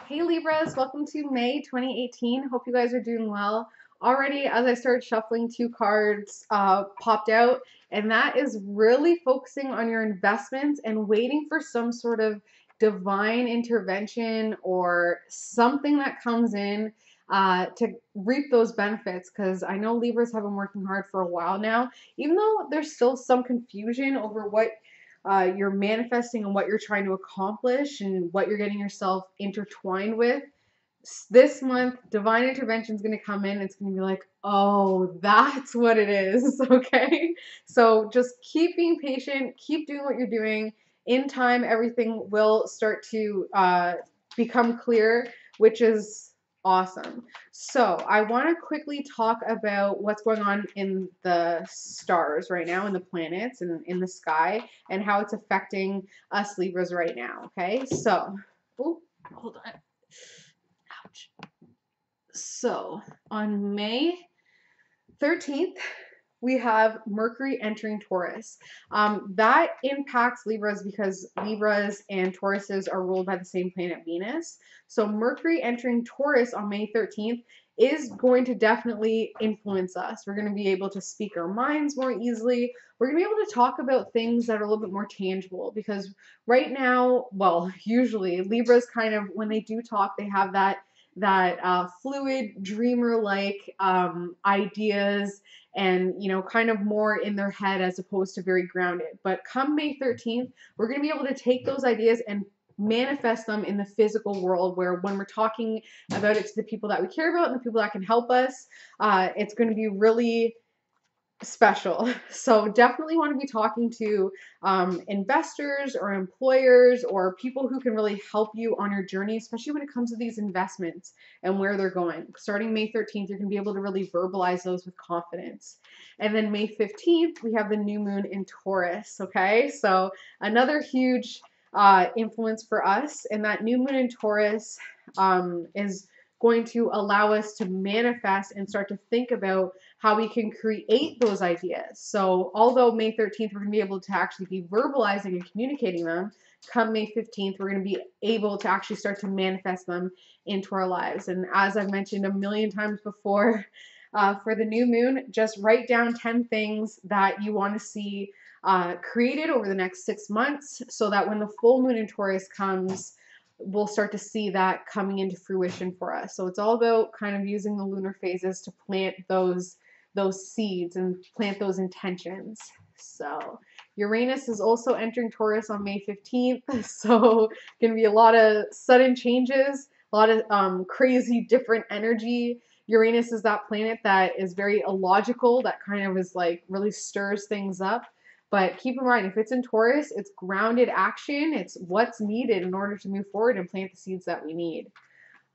Hey Libras, welcome to May 2018. Hope you guys are doing well. Already, as I started shuffling, two cards popped out, and that is really focusing on your investments and waiting for some sort of divine intervention or something that comes in to reap those benefits. Because I know Libras have been working hard for a while now, even though there's still some confusion over what you're manifesting and what you're trying to accomplish and what you're getting yourself intertwined with. This month, divine intervention is going to come in. It's going to be like, oh, that's what it is. Okay. So just keep being patient, keep doing what you're doing. In time, everything will start to become clear, which is awesome. So I want to quickly talk about what's going on in the stars right now, in the planets and in the sky, and how it's affecting us Libras right now. Okay. So, oh, hold on. Ouch. So on May 13th, we have Mercury entering Taurus. That impacts Libras because Libras and Tauruses are ruled by the same planet, Venus. So Mercury entering Taurus on May 13th is going to definitely influence us. We're going to be able to speak our minds more easily. We're going to be able to talk about things that are a little bit more tangible because right now, well, usually Libras kind of, when they do talk, they have that fluid, dreamer-like ideas and, you know, kind of more in their head as opposed to very grounded. But come May 13th, we're going to be able to take those ideas and manifest them in the physical world, where when we're talking about it to the people that we care about and the people that can help us, it's going to be really special. So definitely want to be talking to investors or employers or people who can really help you on your journey, especially when it comes to these investments and where they're going. Starting May 13th, you're going to be able to really verbalize those with confidence. And then May 15th, we have the new moon in Taurus. Okay, so another huge influence for us. And that new moon in Taurus is going to allow us to manifest and start to think about how we can create those ideas. So although May 13th, we're going to be able to actually be verbalizing and communicating them, come May 15th, we're going to be able to actually start to manifest them into our lives. And as I've mentioned a million times before, for the new moon, just write down 10 things that you want to see created over the next 6 months so that when the full moon in Taurus comes, we'll start to see that coming into fruition for us. So it's all about kind of using the lunar phases to plant those seeds and plant those intentions. So Uranus is also entering Taurus on May 15th. So going to be a lot of sudden changes, a lot of crazy different energy. Uranus is that planet that is very illogical, that kind of is like really stirs things up. But keep in mind, if it's in Taurus, it's grounded action. It's what's needed in order to move forward and plant the seeds that we need.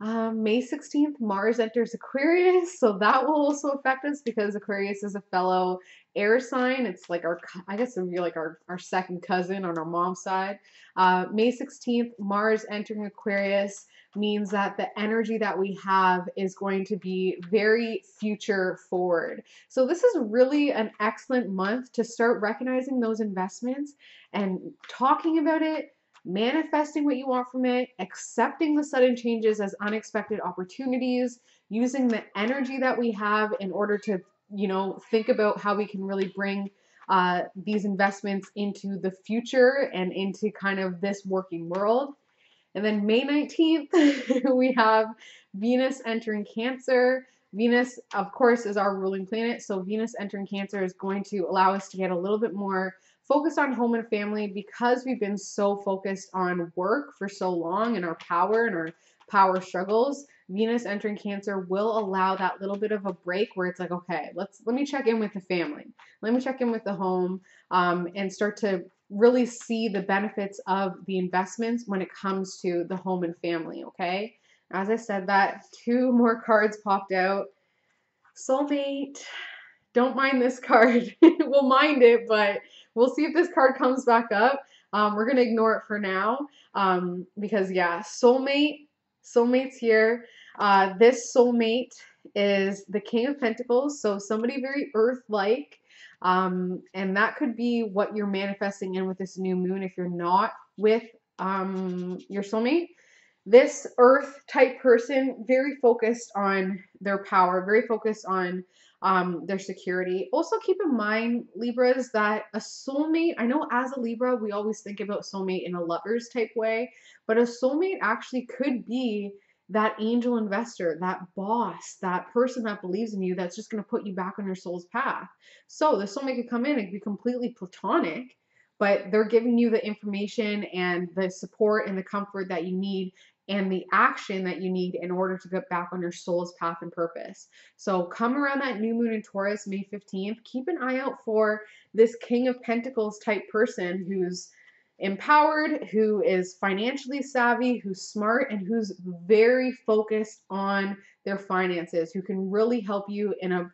May 16th, Mars enters Aquarius, so that will also affect us because Aquarius is a fellow air sign. It's like our, I guess it would be like our second cousin on our mom's side. May 16th, Mars entering Aquarius means that the energy that we have is going to be very future forward. So this is really an excellent month to start recognizing those investments and talking about it, manifesting what you want from it, accepting the sudden changes as unexpected opportunities, using the energy that we have in order to, you know, think about how we can really bring these investments into the future and into kind of this working world. And then May 19th, we have Venus entering Cancer. Venus, of course, is our ruling planet. So Venus entering Cancer is going to allow us to get a little bit more focused on home and family because we've been so focused on work for so long and our power struggles. Venus entering Cancer will allow that little bit of a break where it's like, okay, let me check in with the family. Let me check in with the home and start to really see the benefits of the investments when it comes to the home and family, okay? As I said that, two more cards popped out. Soulmate. Don't mind this card. We'll mind it, but we'll see if this card comes back up. We're going to ignore it for now because, yeah, soulmate's here. This soulmate is the King of Pentacles, so somebody very earth-like. And that could be what you're manifesting in with this new moon if you're not with your soulmate. this earth type person, very focused on their power, very focused on their security. Also keep in mind, Libras, that a soulmate, I know as a Libra, we always think about soulmate in a lover's type way, but a soulmate actually could be that angel investor, that boss, that person that believes in you, that's just going to put you back on your soul's path. So the soulmate could come in and be completely platonic, but they're giving you the information and the support and the comfort that you need and the action that you need in order to get back on your soul's path and purpose. So come around that new moon in Taurus, May 15th, keep an eye out for this King of Pentacles type person who's empowered, who is financially savvy, who's smart, and who's very focused on their finances, who can really help you in a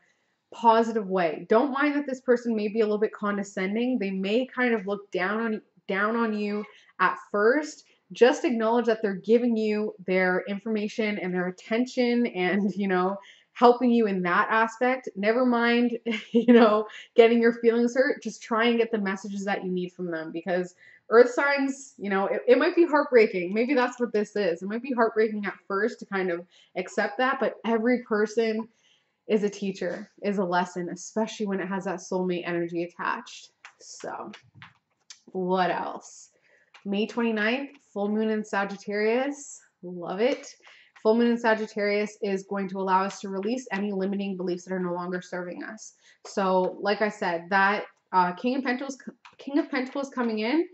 positive way. Don't mind that this person may be a little bit condescending. They may kind of look down on you at first. Just acknowledge that they're giving you their information and their attention and, helping you in that aspect. Never mind, getting your feelings hurt. Just try and get the messages that you need from them, because earth signs, it might be heartbreaking. Maybe that's what this is. It might be heartbreaking at first to kind of accept that, but every person is a teacher, is a lesson, especially when it has that soulmate energy attached. So what else? May 29th, full moon in Sagittarius. Love it. Full moon in Sagittarius is going to allow us to release any limiting beliefs that are no longer serving us. So like I said, that King of Pentacles coming in,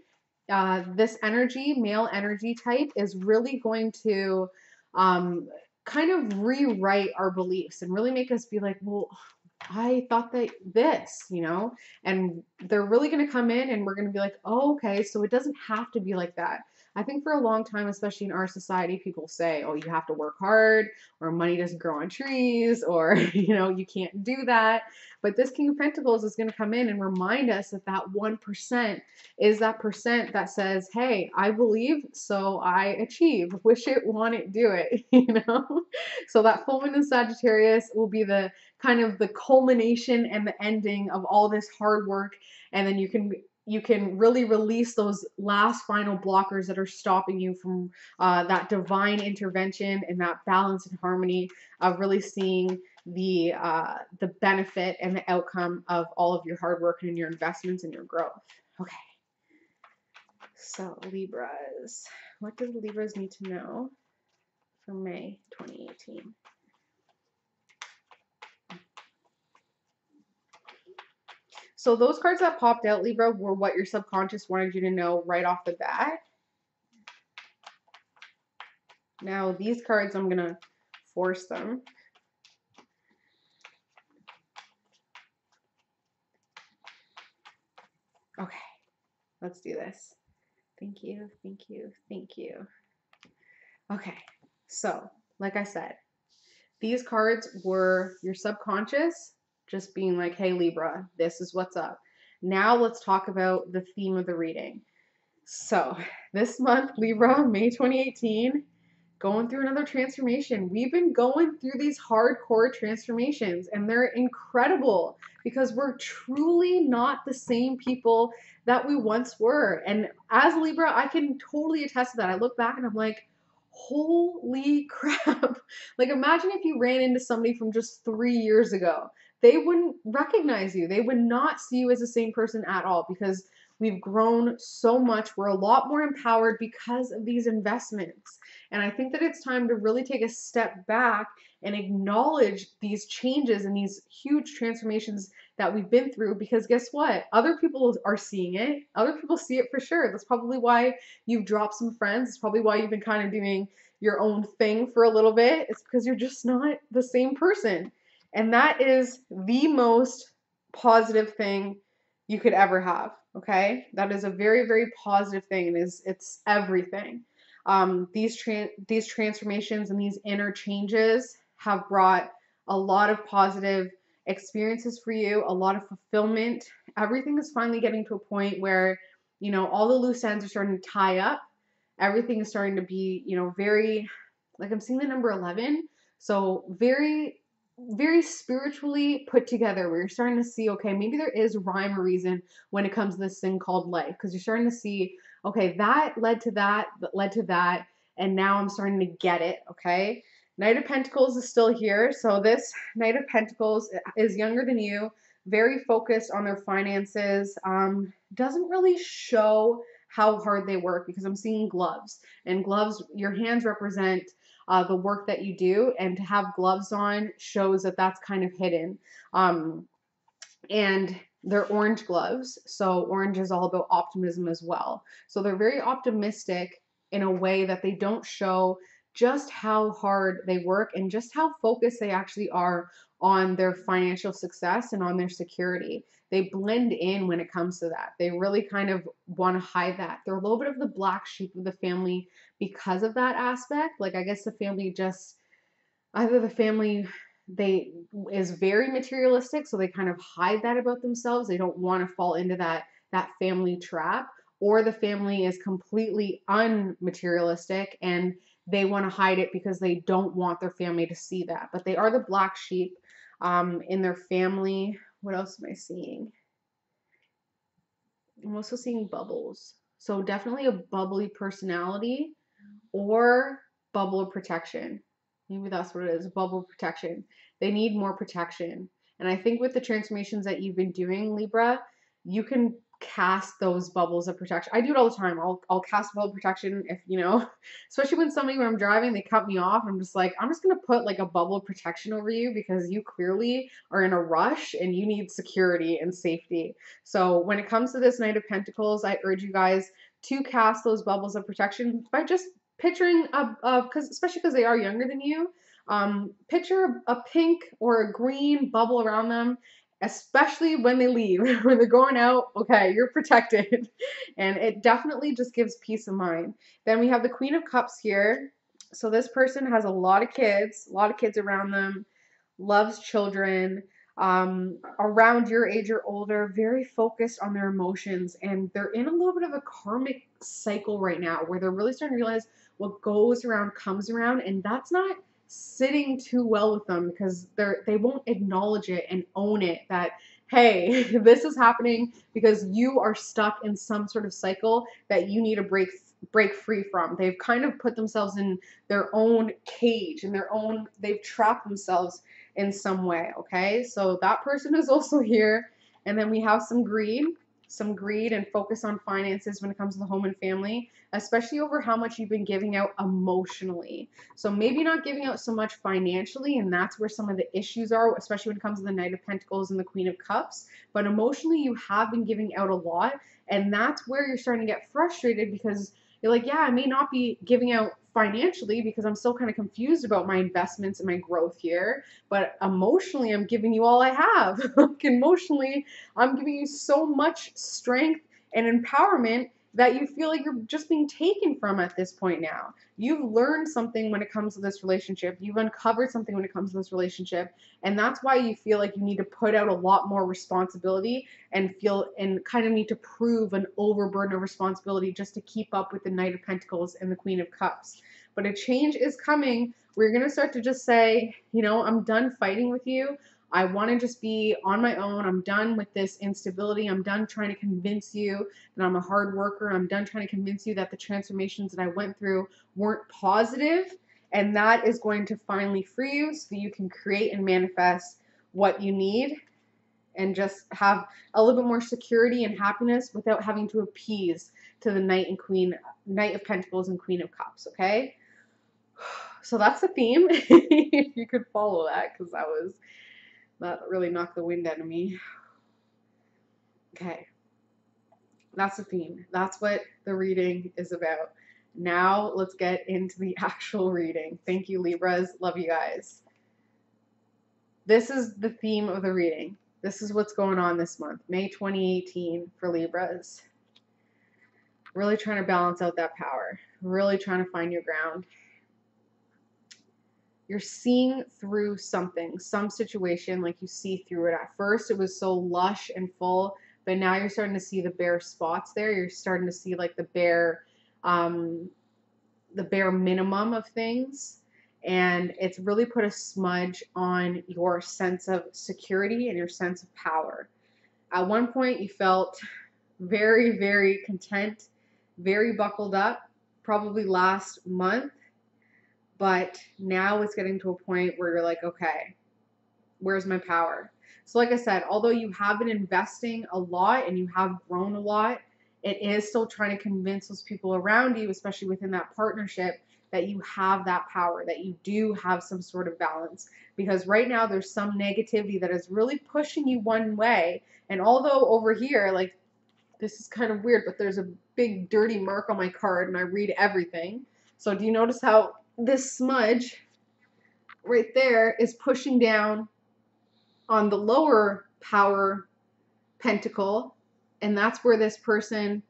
this energy, male energy type, is really going to kind of rewrite our beliefs and really make us be like, well, I thought that this, and they're really going to come in and we're going to be like, oh, okay, so it doesn't have to be like that. I think for a long time, especially in our society, people say, oh, you have to work hard, or money doesn't grow on trees, or, you can't do that. But this King of Pentacles is going to come in and remind us that that 1% is that percent that says, hey, I believe, so I achieve. Wish it, want it, do it, So that full moon in Sagittarius will be the kind of the culmination and the ending of all this hard work, and then you can really release those last final blockers that are stopping you from that divine intervention and that balance and harmony of really seeing the benefit and the outcome of all of your hard work and your investments and your growth. Okay, so Libras, what do the Libras need to know for May 2018? So those cards that popped out, Libra, were what your subconscious wanted you to know right off the bat. Now these cards, I'm going to force them. Okay, let's do this. Thank you, thank you, thank you. Okay, so like I said, these cards were your subconscious just being like, hey, Libra, this is what's up. Now let's talk about the theme of the reading. So this month, Libra, May 2018, going through another transformation. We've been going through these hardcore transformations, and they're incredible because we're truly not the same people that we once were. And as Libra, I can totally attest to that. I look back and I'm like, holy crap. Like, imagine if you ran into somebody from just 3 years ago. They wouldn't recognize you. They would not see you as the same person at all, because we've grown so much. We're a lot more empowered because of these investments. And I think that it's time to really take a step back and acknowledge these changes and these huge transformations that we've been through, because guess what? Other people are seeing it. Other people see it for sure. That's probably why you've dropped some friends. It's probably why you've been kind of doing your own thing for a little bit. It's because you're just not the same person. And that is the most positive thing you could ever have. Okay, that is a very, very positive thing, and it's everything. These transformations and these inner changes have brought a lot of positive experiences for you, a lot of fulfillment. Everything is finally getting to a point where, all the loose ends are starting to tie up. Everything is starting to be, very, like, I'm seeing the number 11. So very, very spiritually put together, where you're starting to see, okay, maybe there is rhyme or reason when it comes to this thing called life, because you're starting to see, okay, that led to that, that led to that, and now I'm starting to get it, okay? Knight of Pentacles is still here. So this Knight of Pentacles is younger than you, very focused on their finances, doesn't really show how hard they work because I'm seeing gloves. And gloves, your hands represent the work that you do, and to have gloves on shows that that's kind of hidden. And they're orange gloves, so orange is all about optimism as well. So they're very optimistic in a way that they don't show just how hard they work and just how focused they actually are on their financial success and on their security. They blend in when it comes to that. They really kind of want to hide that. They're a little bit of the black sheep of the family because of that aspect. Like, I guess the family just, either the family they is very materialistic, so they kind of hide that about themselves. They don't want to fall into that family trap, or the family is completely unmaterialistic and they want to hide it because they don't want their family to see that. But they are the black sheep in their family. What else am I seeing? I'm also seeing bubbles. So definitely a bubbly personality or bubble of protection. Maybe that's what it is, bubble protection. They need more protection. And I think with the transformations that you've been doing, Libra, you can cast those bubbles of protection. I do it all the time. I'll cast bubble protection if, especially when I'm driving, they cut me off. I'm just like, I'm just going to put like a bubble of protection over you because you clearly are in a rush and you need security and safety. So when it comes to this Knight of Pentacles, I urge you guys to cast those bubbles of protection by just picturing because especially because they are younger than you, picture a pink or a green bubble around them, especially when they leave. When they're going out, okay, you're protected. And it definitely just gives peace of mind. Then we have the Queen of Cups here. So this person has a lot of kids around them, loves children, around your age or older, very focused on their emotions, and they're in a little bit of a karmic cycle right now where they're really starting to realize what goes around comes around, and that's not sitting too well with them because they won't acknowledge it and own it that, hey, this is happening because you are stuck in some sort of cycle that you need to break free from. They've kind of put themselves in their own cage, in their own, they've trapped themselves in some way, okay? So that person is also here. And then we have some greed and focus on finances when it comes to the home and family, especially over how much you've been giving out emotionally. So maybe not giving out so much financially, and that's where some of the issues are, especially when it comes to the Knight of Pentacles and the Queen of Cups. But emotionally, you have been giving out a lot, and that's where you're starting to get frustrated because you're like, yeah, I may not be giving out financially because I'm still kind of confused about my investments and my growth here, but emotionally, I'm giving you all I have. Emotionally, I'm giving you so much strength and empowerment that you feel like you're just being taken from at this point now. You've learned something when it comes to this relationship. You've uncovered something when it comes to this relationship. And that's why you feel like you need to put out a lot more responsibility and kind of need to prove an overburden of responsibility just to keep up with the Knight of Pentacles and the Queen of Cups. But a change is coming. We're going to start to just say, I'm done fighting with you. I want to just be on my own. I'm done with this instability. I'm done trying to convince you that I'm a hard worker. I'm done trying to convince you that the transformations that I went through weren't positive. And that is going to finally free you so that you can create and manifest what you need and just have a little bit more security and happiness without having to appease to the Knight of Pentacles and Queen of Cups, okay? So that's the theme. If you could follow that, because that really knocked the wind out of me. Okay. That's the theme. That's what the reading is about. Now let's get into the actual reading. Thank you, Libras. Love you guys. This is the theme of the reading. This is what's going on this month, May 2018 for Libras. Really trying to balance out that power. Really trying to find your ground. You're seeing through something, some situation, like you see through it. At first, it was so lush and full, but now you're starting to see the bare spots there. You're starting to see like the bare minimum of things. And it's really put a smudge on your sense of security and your sense of power. At one point, you felt very, very content, very buckled up. probably last month, but now it's getting to a point where you're like, okay, where's my power? So like I said, although you have been investing a lot and you have grown a lot, it is still trying to convince those people around you, especially within that partnership, that you have that power, that you do have some sort of balance. Because right now there's some negativity that is really pushing you one way. And although over here, like, this is kind of weird, but there's a big dirty mark on my card and I read everything. So do you notice how this smudge right there is pushing down on the lower power pentacle, and that's where this person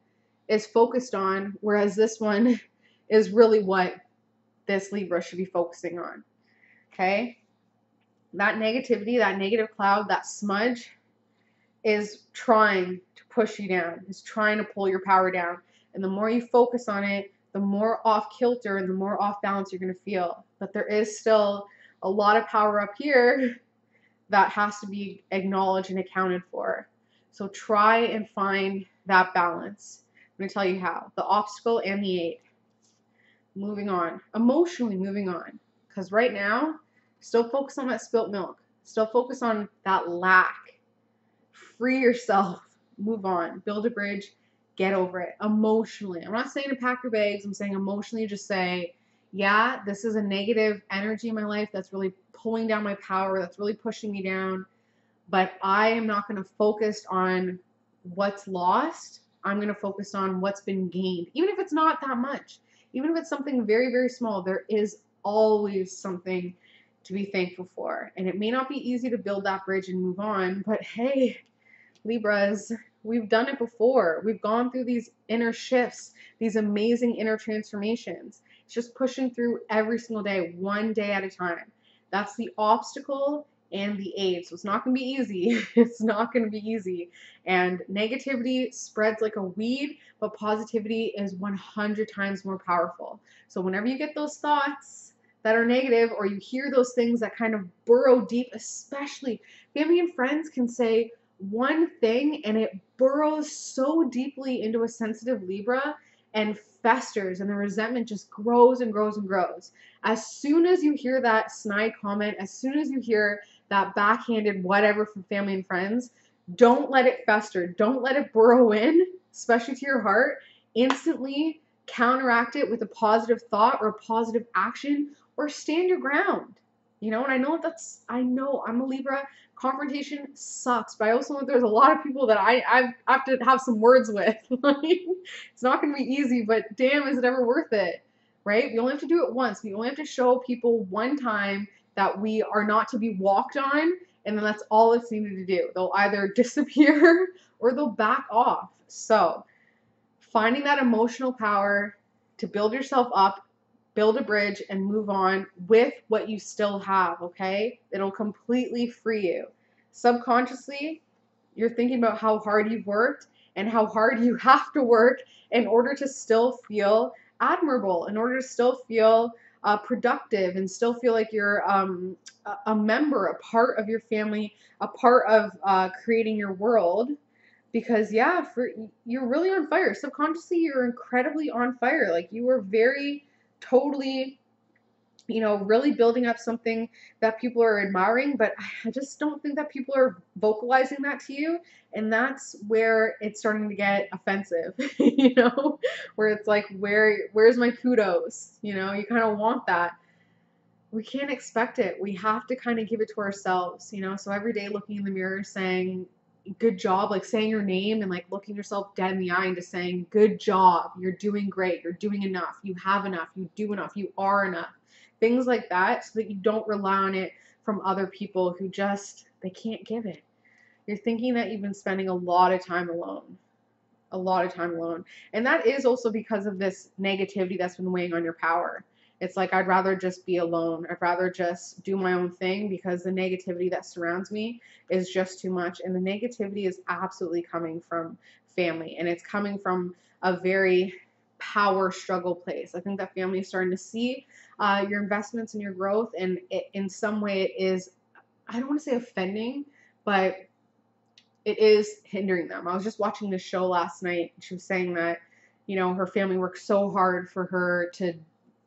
is focused on, whereas this one is really what this Libra should be focusing on. Okay? That negativity, that negative cloud, that smudge is trying to push you down, is trying to pull your power down. And the more you focus on it, the more off kilter and the more off balance you're going to feel. But there is still a lot of power up here that has to be acknowledged and accounted for. So try and find that balance. I'm going to tell you how. The obstacle and the aid. Moving on. Emotionally moving on. Because right now, still focus on that spilt milk. Still focus on that lack. Free yourself. Move on. Build a bridge. Get over it. Emotionally. I'm not saying to pack your bags. I'm saying emotionally just say, yeah, this is a negative energy in my life that's really pulling down my power, that's really pushing me down, but I am not going to focus on what's lost. I'm going to focus on what's been gained. Even if it's not that much, even if it's something very, very small, there is always something to be thankful for. And it may not be easy to build that bridge and move on, but hey, Libras, we've done it before. We've gone through these inner shifts, these amazing inner transformations. It's just pushing through every single day, one day at a time. That's the obstacle and the aid. So it's not going to be easy. It's not going to be easy. And negativity spreads like a weed, but positivity is 100 times more powerful. So whenever you get those thoughts that are negative, or you hear those things that kind of burrow deep, especially family and friends can say one thing and it burrows so deeply into a sensitive Libra and festers, and the resentment just grows and grows and grows. As soon as you hear that snide comment, as soon as you hear that backhanded whatever from family and friends, don't let it fester. Don't let it burrow in, especially to your heart. Instantly counteract it with a positive thought or a positive action, or stand your ground. You know, and I know I'm a Libra. Confrontation sucks, but I also know there's a lot of people that I have to have some words with. Like, it's not going to be easy, but damn, is it ever worth it, right? We only have to do it once. We only have to show people one time that we are not to be walked on, and then that's all it's needed to do. They'll either disappear or they'll back off. So finding that emotional power to build yourself up, build a bridge, and move on with what you still have, okay? It'll completely free you. Subconsciously, you're thinking about how hard you've worked and how hard you have to work in order to still feel admirable, in order to still feel productive, and still feel like you're a member, a part of your family, a part of creating your world. Because yeah, you're really on fire. Subconsciously, you're incredibly on fire. Like, you were very totally, you know, really building up something that people are admiring, but I just don't think that people are vocalizing that to you. And that's where it's starting to get offensive, you know, where it's like, where's my kudos? You know, you kind of want that. We can't expect it. We have to kind of give it to ourselves, you know. So every day looking in the mirror saying, good job, like saying your name and like looking yourself dead in the eye and just saying, good job, you're doing great, you're doing enough, you have enough, you do enough, you are enough. Things like that, so that you don't rely on it from other people who just, they can't give it. You're thinking that you've been spending a lot of time alone. A lot of time alone. And that is also because of this negativity that's been weighing on your power. It's like, I'd rather just be alone. I'd rather just do my own thing because the negativity that surrounds me is just too much. And the negativity is absolutely coming from family. And it's coming from a very power struggle place. I think that family is starting to see your investments and your growth. And in some way it is, I don't want to say offending, but it is hindering them. I was just watching this show last night. She was saying that, you know, her family worked so hard for her to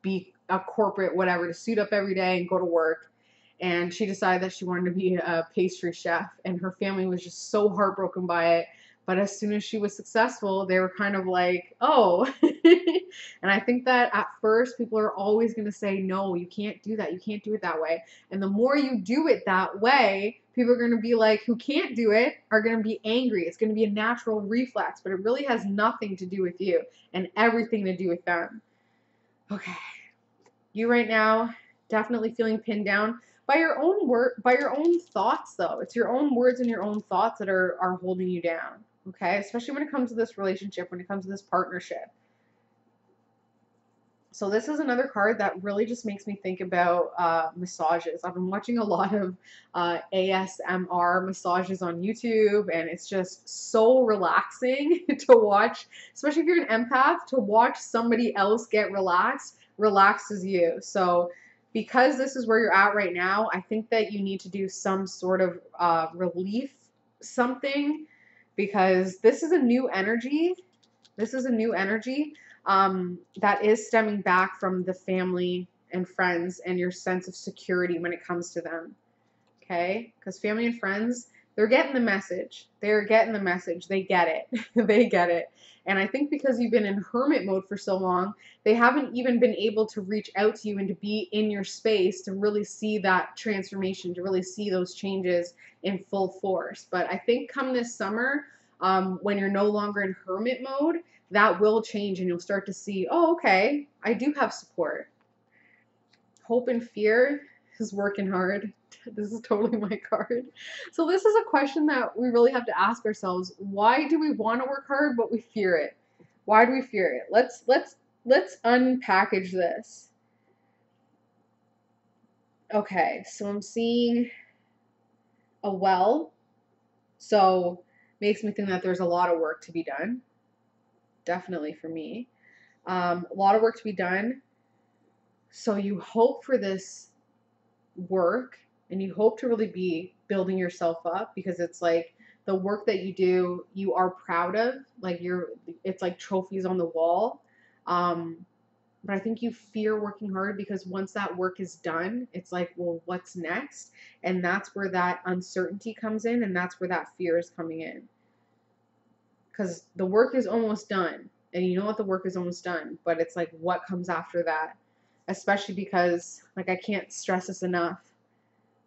be a corporate whatever, to suit up every day and go to work. And she decided that she wanted to be a pastry chef, and her family was just so heartbroken by it. But as soon as she was successful, they were kind of like, oh. And I think that at first people are always going to say, no, you can't do that. You can't do it that way. And the more you do it that way, people are going to be like, who can't do it, are going to be angry. It's going to be a natural reflex, but it really has nothing to do with you and everything to do with them. Okay. You right now, definitely feeling pinned down by your own work, by your own thoughts, though. It's your own words and your own thoughts that are holding you down. Okay, especially when it comes to this relationship, when it comes to this partnership. So this is another card that really just makes me think about massages. I've been watching a lot of ASMR massages on YouTube, and it's just so relaxing to watch, especially if you're an empath, to watch somebody else get relaxed, relaxes you. So because this is where you're at right now, I think that you need to do some sort of relief something, because this is a new energy. This is a new energy that is stemming back from the family and friends and your sense of security when it comes to them. Okay? Because family and friends, they're getting the message. They're getting the message. They get it. They get it. And I think because you've been in hermit mode for so long, they haven't even been able to reach out to you and to be in your space to really see that transformation, to really see those changes in full force. But I think come this summer, when you're no longer in hermit mode, that will change and you'll start to see, oh, okay, I do have support. Hope and fear is working hard. This is totally my card. So this is a question that we really have to ask ourselves. Why do we want to work hard, but we fear it? Why do we fear it? Let's unpackage this. Okay, so I'm seeing a well. So makes me think that there's a lot of work to be done. Definitely for me. A lot of work to be done. So you hope for this work and you hope to really be building yourself up, because it's like the work that you do, you are proud of, like it's like trophies on the wall. But I think you fear working hard because once that work is done, it's like, well, what's next? And that's where that uncertainty comes in, and that's where that fear is coming in. Because the work is almost done, and you know what, the work is almost done, but it's like, what comes after that? Especially because, like, I can't stress this enough,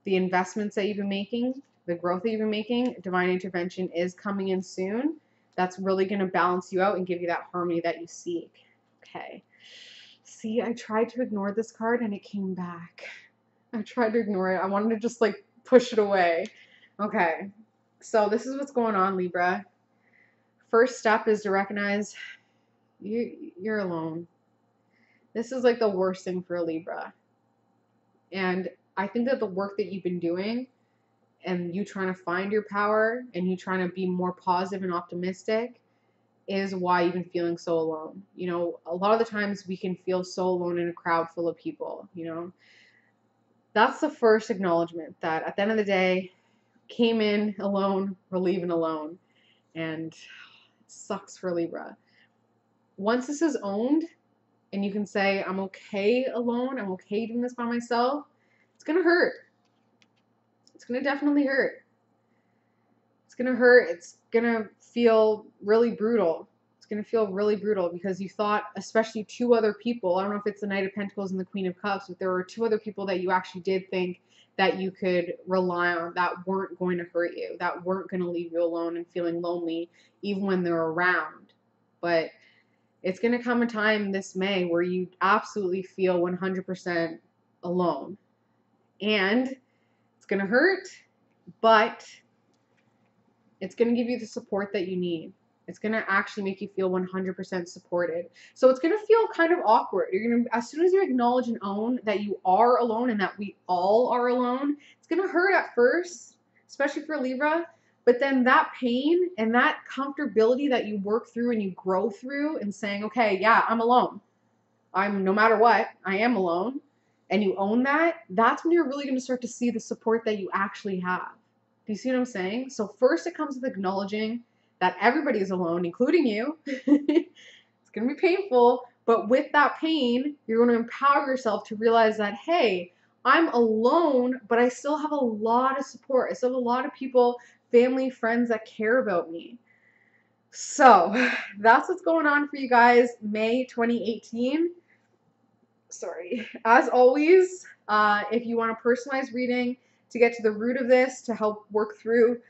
the investments that you've been making, the growth that you've been making, divine intervention is coming in soon. That's really going to balance you out and give you that harmony that you seek. Okay. See, I tried to ignore this card and it came back. I tried to ignore it. I wanted to just like push it away. Okay. So this is what's going on, Libra. First step is to recognize you're alone. This is like the worst thing for a Libra. And I think that the work that you've been doing and you trying to find your power and you trying to be more positive and optimistic is why you've been feeling so alone. You know, a lot of the times we can feel so alone in a crowd full of people, you know. That's the first acknowledgement that at the end of the day, came in alone, we're leaving alone. And it sucks for Libra. Once this is owned and you can say, I'm okay alone, I'm okay doing this by myself, it's going to hurt. It's going to definitely hurt. It's going to hurt. It's going to feel really brutal. It's going to feel really brutal because you thought, especially two other people, I don't know if it's the Knight of Pentacles and the Queen of Cups, but there were two other people that you actually did think that you could rely on, that weren't going to hurt you, that weren't going to leave you alone and feeling lonely even when they're around. But it's going to come a time this May where you absolutely feel 100% alone. And it's going to hurt, but it's going to give you the support that you need. It's going to actually make you feel 100% supported. So it's going to feel kind of awkward. You're going to, as soon as you acknowledge and own that you are alone and that we all are alone, it's going to hurt at first, especially for Libra. But then that pain and that comfortability that you work through and you grow through and saying, okay, yeah, I'm alone. No matter what, I am alone. And you own that, that's when you're really going to start to see the support that you actually have. Do you see what I'm saying? So first it comes with acknowledging that everybody is alone, including you. It's It's going to be painful, but with that pain, you're going to empower yourself to realize that, hey, I'm alone, but I still have a lot of support. I still have a lot of people, family, friends that care about me. So that's what's going on for you guys, May 2018. Sorry. As always, if you want a personalized reading to get to the root of this, to help work through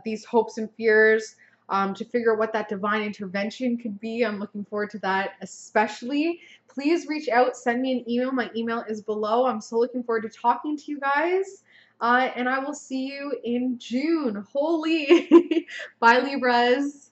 these hopes and fears, to figure out what that divine intervention could be, I'm looking forward to that especially. Please reach out, send me an email. My email is below. I'm so looking forward to talking to you guys. And I will see you in June. Holy! Bye, Libras.